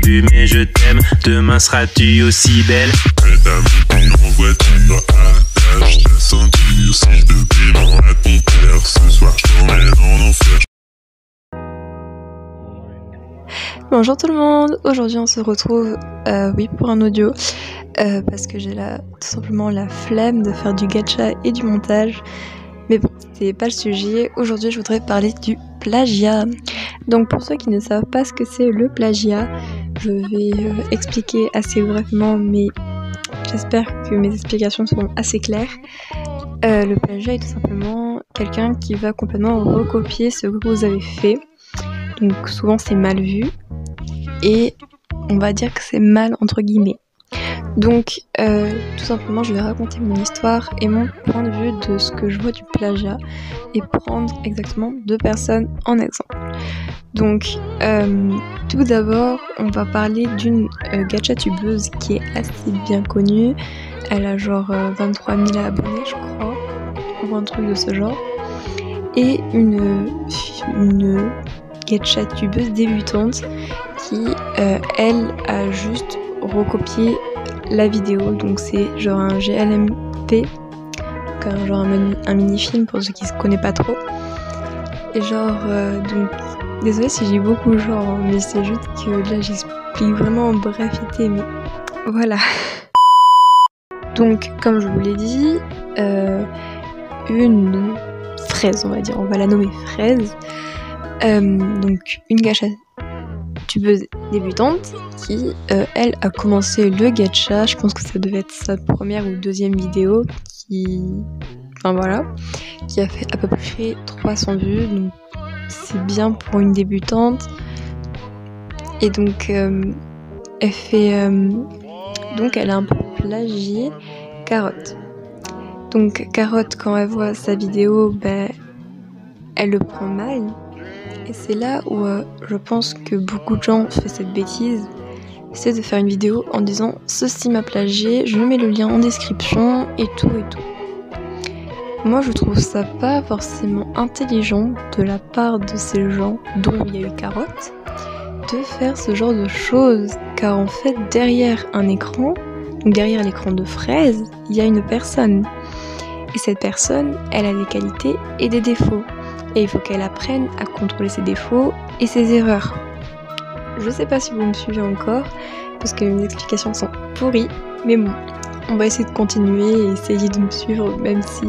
vu mais je t'aime. Demain seras-tu aussi belle? Prête à monter en voiture à l'étage. T'as senti si je devais m'en à ton père. Ce soir je t'emmène en enfer. Bonjour tout le monde, aujourd'hui on se retrouve pour un audio parce que j'ai tout simplement la flemme de faire du gacha et du montage. Mais bon, c'est pas le sujet. Aujourd'hui je voudrais parler du plagiat. Donc pour ceux qui ne savent pas ce que c'est le plagiat, je vais expliquer assez brièvement, mais j'espère que mes explications seront assez claires. Le plagiat est tout simplement quelqu'un qui va complètement recopier ce que vous avez fait. Donc souvent c'est mal vu et on va dire que c'est mal entre guillemets. Donc tout simplement je vais raconter mon histoire et mon point de vue de ce que je vois du plagiat et prendre exactement 2 personnes en exemple. Donc tout d'abord on va parler d'une gachatubeuse qui est assez bien connue. Elle a genre 23 000 abonnés je crois, ou un truc de ce genre. Et une gachatubeuse débutante qui elle a juste recopié la vidéo, donc c'est genre un GLMP, genre un mini-film pour ceux qui se connaissent pas trop. Et genre donc désolée si j'ai beaucoup genre, mais c'est juste que là j'explique vraiment en brefité, mais voilà. Donc comme je vous l'ai dit, une fraise on va dire, on va la nommer fraise. Donc une gachatubeuse débutante qui elle a commencé le gacha, je pense que ça devait être sa première ou deuxième vidéo qui a fait à peu près 300 vues, donc c'est bien pour une débutante. Et donc elle a un peu plagié Carotte. Donc Carotte, quand elle voit sa vidéo, elle le prend mal. Et c'est là où je pense que beaucoup de gens font cette bêtise, c'est de faire une vidéo en disant « Ceci m'a plagié, je mets le lien en description et tout et tout ». Moi je trouve ça pas forcément intelligent de la part de ces gens, dont il y a eu Carotte, de faire ce genre de choses. Car en fait derrière un écran, donc derrière l'écran de Fraise, il y a une personne. Et cette personne, elle a des qualités et des défauts. Et il faut qu'elle apprenne à contrôler ses défauts et ses erreurs. Je sais pas si vous me suivez encore, parce que mes explications sont pourries, mais bon, on va essayer de continuer et essayer de me suivre, même si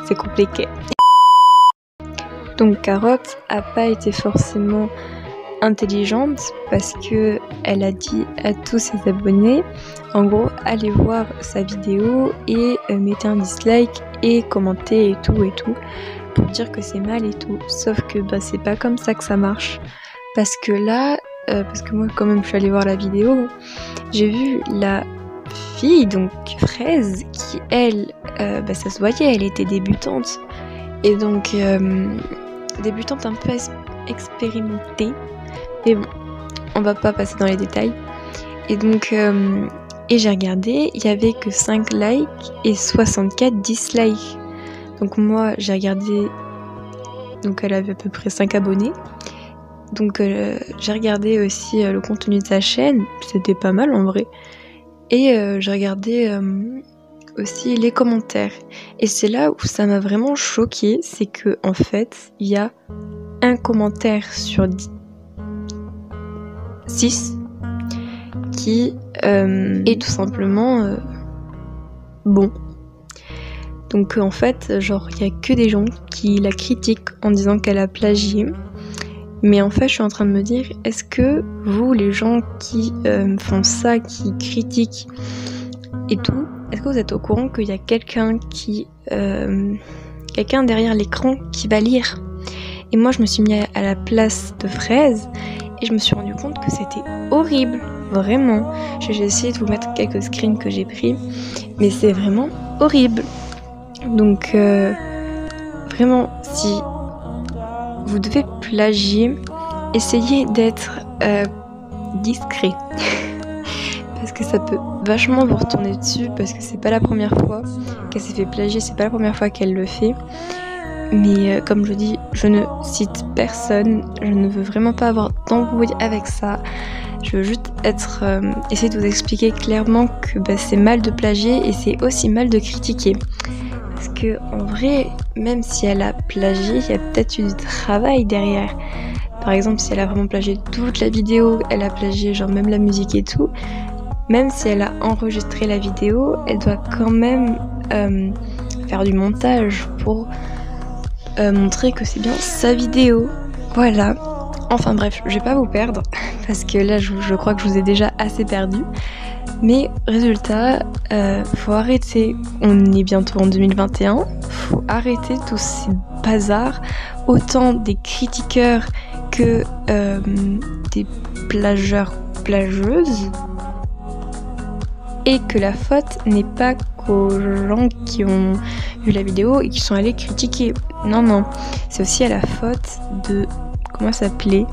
c'est compliqué. Donc Carotte a pas été forcément intelligente, parce que elle a dit à tous ses abonnés, en gros, allez voir sa vidéo et mettez un dislike et commentez et tout, pour dire que c'est mal et tout. Sauf que c'est pas comme ça que ça marche. Parce que là, parce que moi quand même je suis allée voir la vidéo, j'ai vu la fille, donc Fraise, qui elle, ça se voyait, elle était débutante. Et donc, débutante un peu expérimentée. Mais bon, on va pas passer dans les détails. Et donc, et j'ai regardé, il y avait que 5 likes et 64 dislikes. Donc moi j'ai regardé, donc elle avait à peu près 5 abonnés. Donc j'ai regardé aussi le contenu de sa chaîne, c'était pas mal en vrai. Et j'ai regardé aussi les commentaires. Et c'est là où ça m'a vraiment choquée, c'est que en fait il y a un commentaire sur 6 qui est tout simplement bon. Donc en fait, genre il y a que des gens qui la critiquent en disant qu'elle a plagié. Mais en fait, je suis en train de me dire, est-ce que vous, les gens qui font ça, qui critiquent et tout, est-ce que vous êtes au courant qu'il y a quelqu'un derrière l'écran qui va lire? Et moi, je me suis mis à la place de Fraise et je me suis rendu compte que c'était horrible, vraiment. J'ai essayé de vous mettre quelques screens que j'ai pris, mais c'est vraiment horrible. Donc vraiment, si vous devez plagier, essayez d'être discret. Parce que ça peut vachement vous retourner dessus, parce que c'est pas la première fois qu'elle s'est fait plagier, c'est pas la première fois qu'elle le fait. Mais comme je dis, je ne cite personne, je ne veux vraiment pas avoir d'embrouille avec ça. Je veux juste essayer de vous expliquer clairement que c'est mal de plagier et c'est aussi mal de critiquer. Parce que en vrai, même si elle a plagié, il y a peut-être eu du travail derrière. Par exemple, si elle a vraiment plagié toute la vidéo, elle a plagié genre même la musique et tout, même si elle a enregistré la vidéo, elle doit quand même faire du montage pour montrer que c'est bien sa vidéo. Voilà. Enfin bref, je vais pas vous perdre, parce que là je crois que je vous ai déjà assez perdu. Mais résultat, faut arrêter, on est bientôt en 2021, faut arrêter tous ces bazars, autant des critiqueurs que des plageurs, plageuses, et que la faute n'est pas qu'aux gens qui ont vu la vidéo et qui sont allés critiquer. Non, c'est aussi à la faute de, comment ça s'appelait,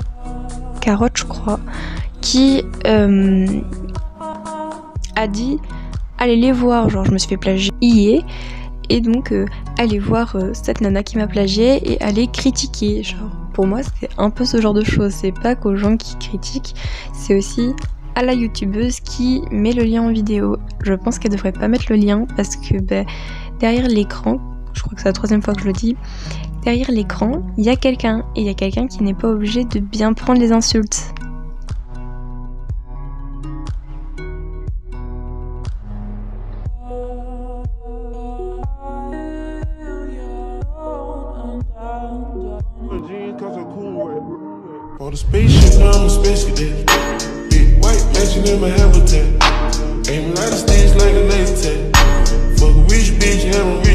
Carotte je crois, qui a dit allez les voir, genre je me suis fait plagier hier, et donc allez voir cette nana qui m'a plagié et allez critiquer. Genre pour moi c'est un peu ce genre de choses, c'est pas qu'aux gens qui critiquent, c'est aussi à la youtubeuse qui met le lien en vidéo. Je pense qu'elle devrait pas mettre le lien parce que derrière l'écran, je crois que c'est la 3e fois que je le dis, derrière l'écran il y a quelqu'un, et il y a quelqu'un qui n'est pas obligé de bien prendre les insultes. On the spaceship, now I'm a space cadet. Big white mansion in my habitat. Aim a lot of stage like a laser tag. Fuck a rich bitch, have a rich